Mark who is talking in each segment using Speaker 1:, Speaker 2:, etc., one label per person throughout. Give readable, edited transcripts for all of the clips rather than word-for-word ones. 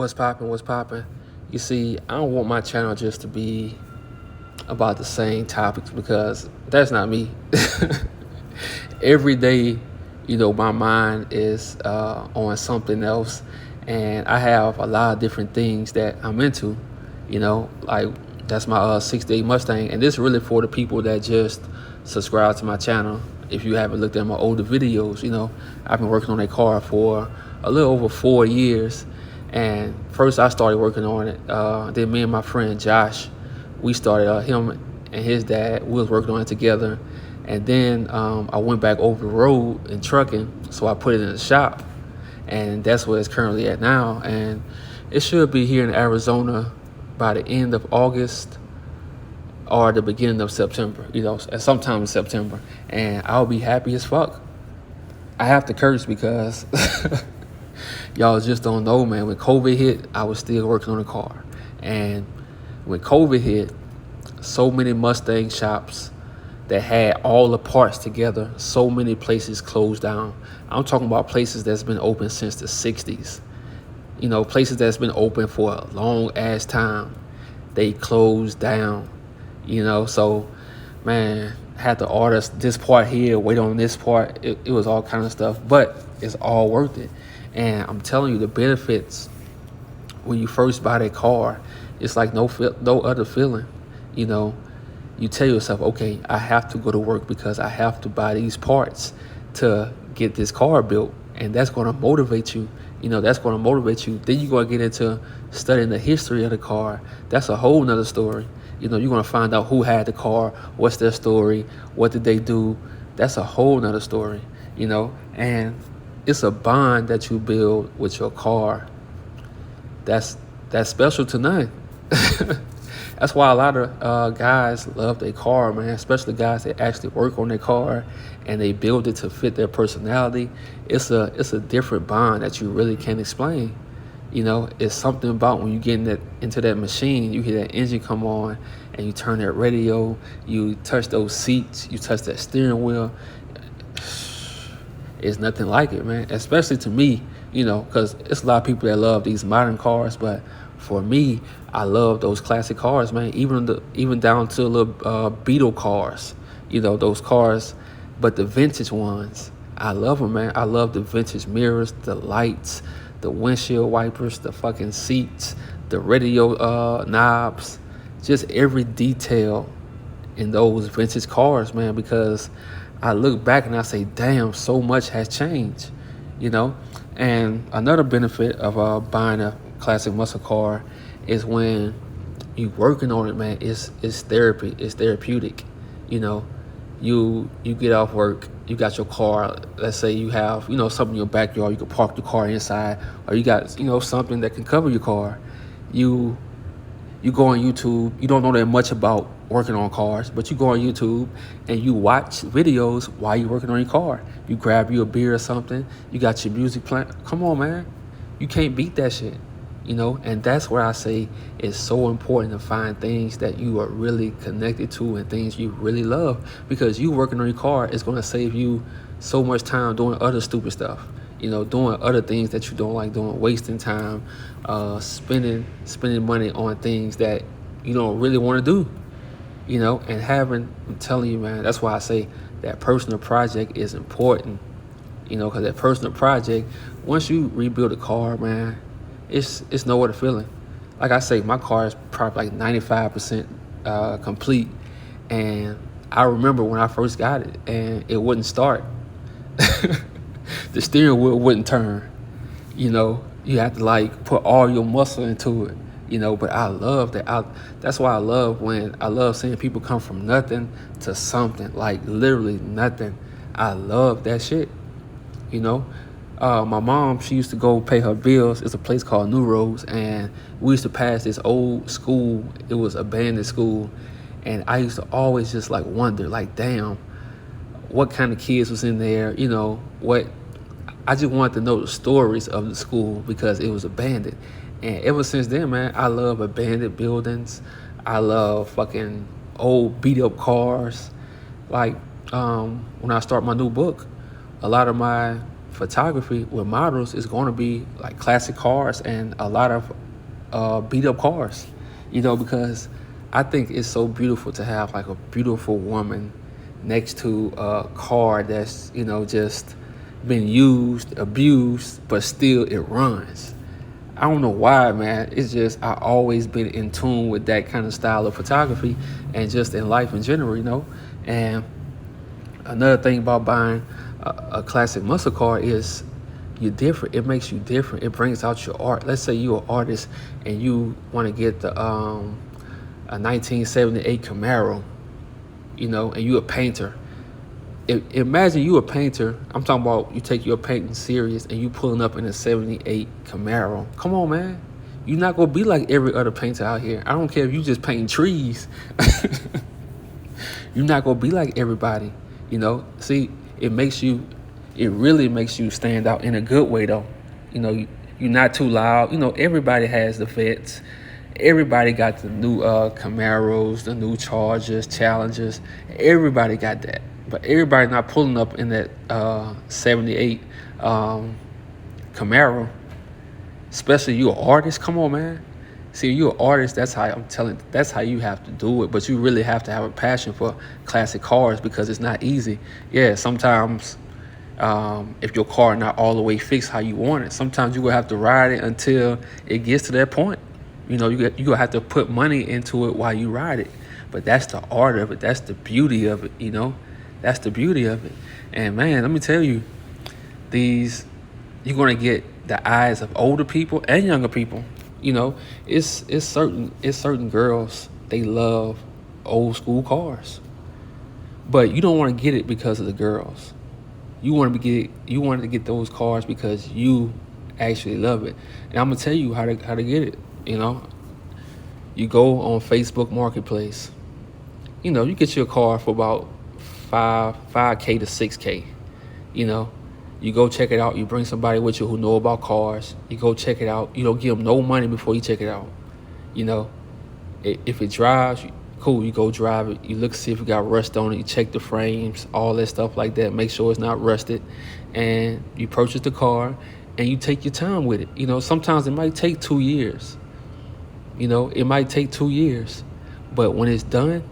Speaker 1: What's poppin'? What's poppin'? You see, I don't want my channel just to be about the same topics because that's not me. Every day, my mind is on something else, and I have a lot of different things that I'm into. Like that's my 68 Mustang, and this is really for the people that just subscribe to my channel. If you haven't looked at my older videos, I've been working on that car for a little over 4 years. And first I started working on it. Then me and my friend Josh, we started, him and his dad, we was working on it together. And then I went back over the road in trucking, so I put it in the shop. And that's where it's currently at now. And it should be here in Arizona by the end of August or the beginning of September, sometime in September. And I'll be happy as fuck. I have to curse because y'all just don't know, man. When COVID hit, I was still working on the car. And when COVID hit, so many Mustang shops that had all the parts together, so many places closed down. I'm talking about places that's been open since the 60s. Places that's been open for a long ass time. They closed down, so, man, had to order this part here, wait on this part. It was all kind of stuff, but it's all worth it. And I'm telling you, the benefits when you first buy that car, it's like no other feeling. You tell yourself, okay, I have to go to work because I have to buy these parts to get this car built. And that's going to motivate you. That's going to motivate you. Then you're going to get into studying the history of the car. That's a whole nother story. You're going to find out who had the car, what's their story, what did they do. That's a whole nother story, and it's a bond that you build with your car. That's special to none. That's why a lot of guys love their car, man, especially guys that actually work on their car and they build it to fit their personality. It's a different bond that you really can't explain. It's something about when you get into that machine, you hear that engine come on and you turn that radio, you touch those seats, you touch that steering wheel. It's nothing like it, man, especially to me, because it's a lot of people that love these modern cars, but for me, I love those classic cars, man, even down to little Beetle cars, those cars, but the vintage ones, I love them, man. I love the vintage mirrors, the lights, the windshield wipers, the fucking seats, the radio knobs, just every detail in those vintage cars, man, because I look back and I say, damn, so much has changed, And another benefit of buying a classic muscle car is when you working on it, man, it's therapy, it's therapeutic. You get off work, you got your car, let's say you have, something in your backyard, you can park the car inside, or you got, something that can cover your car. You go on YouTube, you don't know that much about working on cars, but you go on YouTube and you watch videos while you're working on your car. You grab you a beer or something, you got your music playing. Come on, man. You can't beat that shit, and that's where I say it's so important to find things that you are really connected to and things you really love, because you working on your car is going to save you so much time doing other stupid stuff, doing other things that you don't like doing, wasting time, spending money on things that you don't really want to do, and I'm telling you, man, that's why I say that personal project is important, because that personal project, once you rebuild a car, man, it's no other feeling. Like I say, my car is probably like 95% complete, and I remember when I first got it and it wouldn't start. The steering wheel wouldn't turn. You have to like put all your muscle into it. But I love that. That's why I love seeing people come from nothing to something, like literally nothing. I love that shit. My mom, she used to go pay her bills. It's a place called New Roads, and we used to pass this old school. It was abandoned school, and I used to always just like wonder, like, damn, what kind of kids was in there? What? I just wanted to know the stories of the school because it was abandoned. And ever since then, man, I love abandoned buildings. I love fucking old beat up cars. Like when I start my new book, a lot of my photography with models is going to be like classic cars and a lot of beat up cars, because I think it's so beautiful to have like a beautiful woman next to a car that's, just been used, abused, but still it runs. I don't know why, man. It's just I always been in tune with that kind of style of photography and just in life in general. And another thing about buying a classic muscle car is you're different. It makes you different. It brings out your art. Let's say you're an artist and you want to get a 1978 Camaro, and you're a painter. Imagine you a painter. I'm talking about you take your painting serious and you pulling up in a 78 Camaro. Come on, man. You're not going to be like every other painter out here. I don't care if you just painting trees. You're not going to be like everybody, See, it really makes you stand out in a good way, though. You're not too loud. Everybody has the Vets. Everybody got the new Camaros, the new Chargers, Challengers. Everybody got that. But everybody not pulling up in that 78 Camaro. Especially you an artist. Come on, man. See, you're an artist. That's how you have to do it. But you really have to have a passion for classic cars because it's not easy. Yeah, sometimes if your car not all the way fixed how you want it, sometimes you will have to ride it until it gets to that point. You gonna have to put money into it while you ride it. But that's the art of it. That's the beauty of it. That's the beauty of it. And man, let me tell you, you're gonna get the eyes of older people and younger people. It's certain girls, they love old school cars, but you don't want to get it because of the girls. You wanted to get those cars because you actually love it. And I'm gonna tell you how to get it. You go on Facebook Marketplace. You get your car for about $5K to $6K. You go check it out. You bring somebody with you who know about cars. You go check it out. You don't give them no money before you check it out. If it drives, cool. You go drive it. You look, see if it got rust on it. You check the frames, all that stuff like that. Make sure it's not rusted. And you purchase the car and you take your time with it. Sometimes it might take 2 years. It might take 2 years. But when it's done,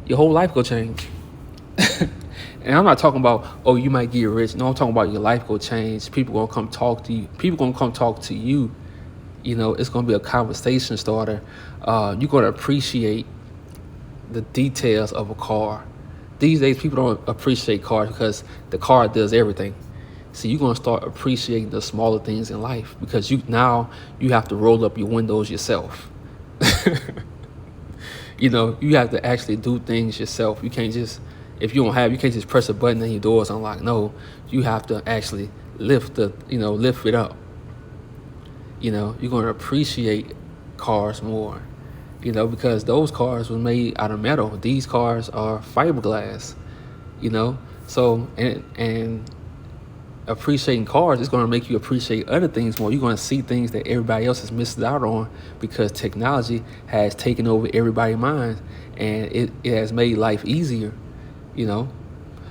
Speaker 1: your whole life will change. And I'm not talking about, you might get rich. No, I'm talking about your life will change. People gonna come talk to you. People gonna come talk to you. It's gonna be a conversation starter. You're gonna appreciate the details of a car. These days, people don't appreciate cars because the car does everything. So you're gonna start appreciating the smaller things in life because you have to roll up your windows yourself. You have to actually do things yourself. You can't just, if you can't just press a button and your door's unlocked. No, you have to actually lift it up. You're going to appreciate cars more, because those cars were made out of metal. These cars are fiberglass, so, and appreciating cars is going to make you appreciate other things more. You're going to see things that everybody else has missed out on because technology has taken over everybody's minds and it has made life easier,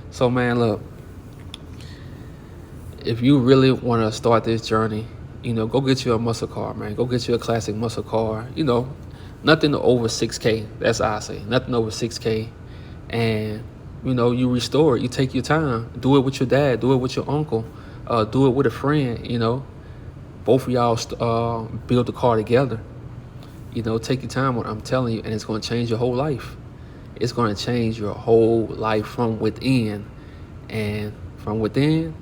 Speaker 1: So, man, look, if you really want to start this journey, go get you a muscle car, man. Go get you a classic muscle car. Nothing over 6K. That's what I say. Nothing over 6K. And you restore it. You take your time. Do it with your dad. Do it with your uncle. Do it with a friend. Both of y'all build the car together. Take your time. What I'm telling you, and it's going to change your whole life. It's going to change your whole life from within, and from within,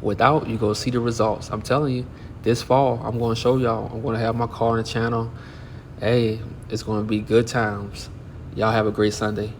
Speaker 1: without, you go see the results. I'm telling you, this fall I'm going to show y'all. I'm going to have my car on the channel. Hey, it's going to be good times. Y'all have a great Sunday.